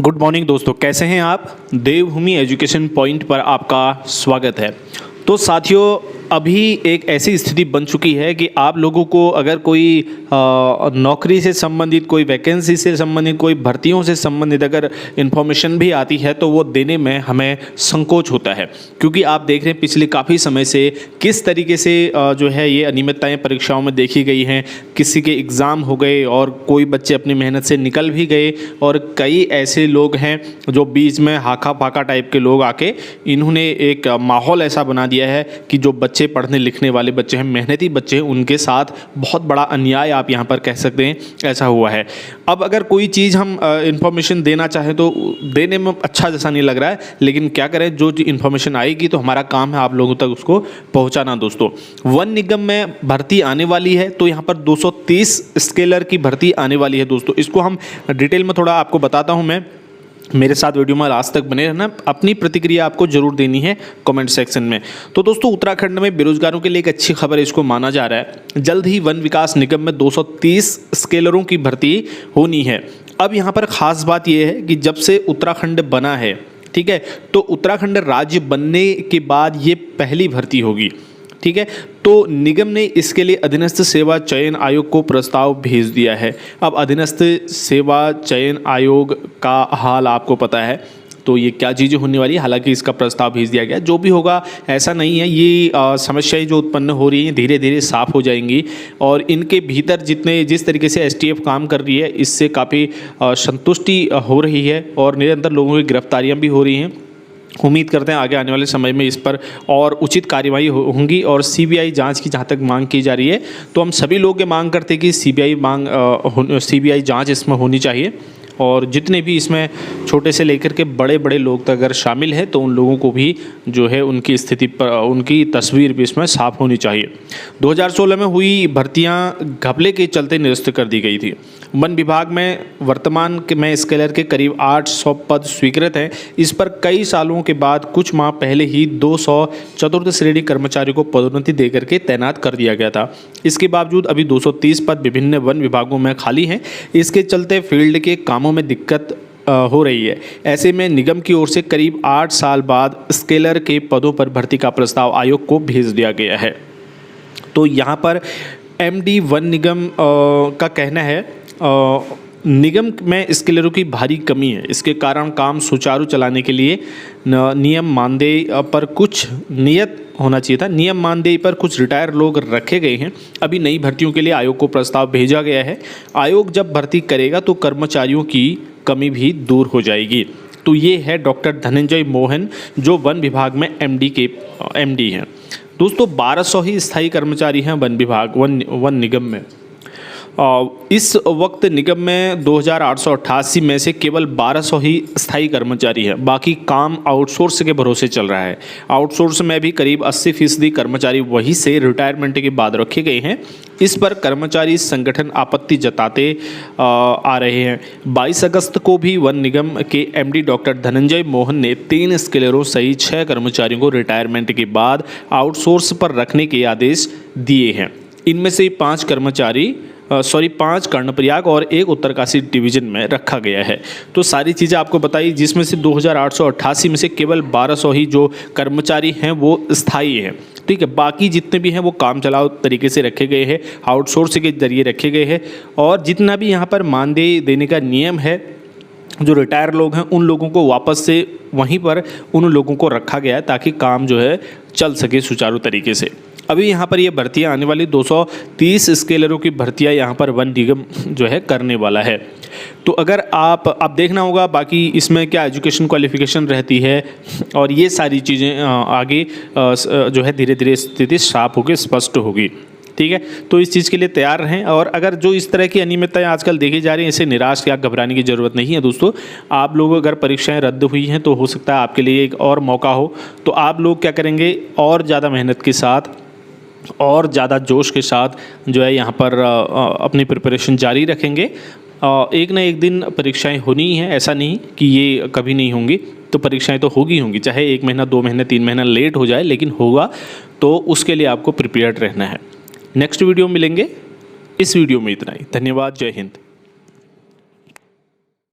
Good morning दोस्तों, कैसे हैं आप। देवभूमि एजुकेशन पॉइंट पर आपका स्वागत है। तो साथियों, अभी एक ऐसी स्थिति बन चुकी है कि आप लोगों को अगर कोई नौकरी से संबंधित, कोई वैकेंसी से संबंधित, कोई भर्तियों से संबंधित अगर इन्फॉर्मेशन भी आती है तो वो देने में हमें संकोच होता है, क्योंकि आप देख रहे हैं पिछले काफ़ी समय से किस तरीके से जो है ये अनियमितताएं परीक्षाओं में देखी गई हैं। किसी के एग्ज़ाम हो गए और कोई बच्चे अपनी मेहनत से निकल भी गए, और कई ऐसे लोग हैं जो बीच में हाका फाका टाइप के लोग आके इन्होंने एक माहौल ऐसा बना दिया है कि जो बच्चे पढ़ने लिखने वाले बच्चे हैं, मेहनती बच्चे हैं, उनके साथ बहुत बड़ा अन्याय आप यहाँ पर कह सकते हैं ऐसा हुआ है। अब अगर कोई चीज़ हम इंफॉर्मेशन देना चाहें तो देने में अच्छा जैसा नहीं लग रहा है, लेकिन क्या करें, जो इन्फॉर्मेशन आएगी तो हमारा काम है आप लोगों तक उसको पहुँचाना। दोस्तों, वन निगम में भर्ती आने वाली है, तो यहाँ पर 230 स्केलर की भर्ती आने वाली है। दोस्तों, इसको हम डिटेल में थोड़ा आपको बताता हूँ मैं। मेरे साथ वीडियो में लास्ट तक बने रहना। अपनी प्रतिक्रिया आपको जरूर देनी है कमेंट सेक्शन में। तो दोस्तों, उत्तराखंड में बेरोजगारों के लिए एक अच्छी खबर इसको माना जा रहा है। जल्द ही वन विकास निगम में 230 स्केलरों की भर्ती होनी है। अब यहाँ पर ख़ास बात यह है कि जब से उत्तराखंड बना है, ठीक है, तो उत्तराखंड राज्य बनने के बाद ये पहली भर्ती होगी। ठीक है, तो निगम ने इसके लिए अधीनस्थ सेवा चयन आयोग को प्रस्ताव भेज दिया है। अब अधीनस्थ सेवा चयन आयोग का हाल आपको पता है, तो ये क्या चीज़ें होने वाली है। हालांकि इसका प्रस्ताव भेज दिया गया, जो भी होगा ऐसा नहीं है, ये समस्याएं जो उत्पन्न हो रही हैं धीरे धीरे साफ हो जाएंगी। और इनके भीतर जिस तरीके से एसटीएफ काम कर रही है, इससे काफ़ी संतुष्टि हो रही है और निरंतर लोगों की गिरफ्तारियाँ भी हो रही हैं। उम्मीद करते हैं आगे आने वाले समय में इस पर और उचित कार्यवाही होंगी। और सीबीआई जांच की जहां तक मांग की जा रही है, तो हम सभी लोग ये मांग करते हैं कि सीबीआई जांच इसमें होनी चाहिए। और जितने भी इसमें छोटे से लेकर के बड़े बड़े लोग तक अगर शामिल हैं, तो उन लोगों को भी जो है उनकी स्थिति पर, उनकी तस्वीर भी इसमें साफ होनी चाहिए। 2016 में हुई भर्तियां घपले के चलते निरस्त कर दी गई थी। वन विभाग में वर्तमान में स्केलर के करीब 800 पद स्वीकृत हैं। इस पर कई सालों के बाद कुछ माह पहले ही 200 चतुर्थ श्रेणी कर्मचारियों को पदोन्नति देकर के तैनात कर दिया गया था। इसके बावजूद अभी 230 पद विभिन्न वन विभागों में खाली हैं। इसके चलते फील्ड के कामों में दिक्कत हो रही है। ऐसे में निगम की ओर से करीब 8 साल बाद स्केलर के पदों पर भर्ती का प्रस्ताव आयोग को भेज दिया गया है। तो यहाँ पर एमडी वन निगम का कहना है निगम में स्केलरों की भारी कमी है। इसके कारण काम सुचारू चलाने के लिए नियम मानदेय पर कुछ नियत होना चाहिए था। नियम मानदेय पर कुछ रिटायर लोग रखे गए हैं। अभी नई भर्तियों के लिए आयोग को प्रस्ताव भेजा गया है। आयोग जब भर्ती करेगा तो कर्मचारियों की कमी भी दूर हो जाएगी। तो ये है डॉक्टर धनंजय मोहन, जो वन विभाग में एमडी हैं। दोस्तों, 1200 ही स्थायी कर्मचारी हैं वन निगम में। इस वक्त निगम में 2888 में से केवल 1200 ही स्थायी कर्मचारी हैं। बाकी काम आउटसोर्स के भरोसे चल रहा है। आउटसोर्स में भी करीब 80% कर्मचारी वहीं से रिटायरमेंट के बाद रखे गए हैं। इस पर कर्मचारी संगठन आपत्ति जताते आ रहे हैं। 22 अगस्त को भी वन निगम के एमडी डॉक्टर धनंजय मोहन ने 3 स्केलरों सहित 6 कर्मचारियों को रिटायरमेंट के बाद आउटसोर्स पर रखने के आदेश दिए हैं। इनमें से 5 कर्णप्रयाग और 1 उत्तरकाशी डिवीजन में रखा गया है। तो सारी चीज़ें आपको बताई, जिसमें से 2888 में से केवल 1200 ही जो कर्मचारी हैं वो स्थायी हैं। ठीक है, बाकी जितने भी हैं वो काम चलाओ तरीके से रखे गए हैं, आउटसोर्स के जरिए रखे गए हैं। और जितना भी यहाँ पर मानदेय देने का नियम है, जो रिटायर लोग हैं उन लोगों को वापस से वहीं पर उन लोगों को रखा गया है, ताकि काम जो है चल सके सुचारू तरीके से। अभी यहाँ पर ये भर्तियाँ आने वाली 230 स्केलरों की भर्तियाँ यहाँ पर वन निगम जो है करने वाला है। तो अगर आप देखना होगा बाकी इसमें क्या एजुकेशन क्वालिफिकेशन रहती है, और ये सारी चीज़ें आगे जो है धीरे धीरे स्थिति साफ होगी, स्पष्ट होगी। ठीक है, तो इस चीज़ के लिए तैयार रहें। और अगर जो इस तरह की अनियमितताएं आजकल देखी जा रही हैं, इससे निराश या घबराने की ज़रूरत नहीं है। दोस्तों, आप लोग अगर परीक्षाएं रद्द हुई हैं तो हो सकता है आपके लिए एक और मौका हो। तो आप लोग क्या करेंगे, और ज़्यादा मेहनत के साथ और ज़्यादा जोश के साथ जो है यहाँ पर अपनी प्रिपरेशन जारी रखेंगे। एक ना एक दिन परीक्षाएं होनी ही हैं, ऐसा नहीं कि ये कभी नहीं होंगी। तो परीक्षाएं तो होंगी, चाहे 1 महीना 2 महीने 3 महीना लेट हो जाए, लेकिन होगा। तो उसके लिए आपको प्रिपेयर्ड रहना है। नेक्स्ट वीडियो मिलेंगे। इस वीडियो में इतना ही। धन्यवाद। जय हिंद।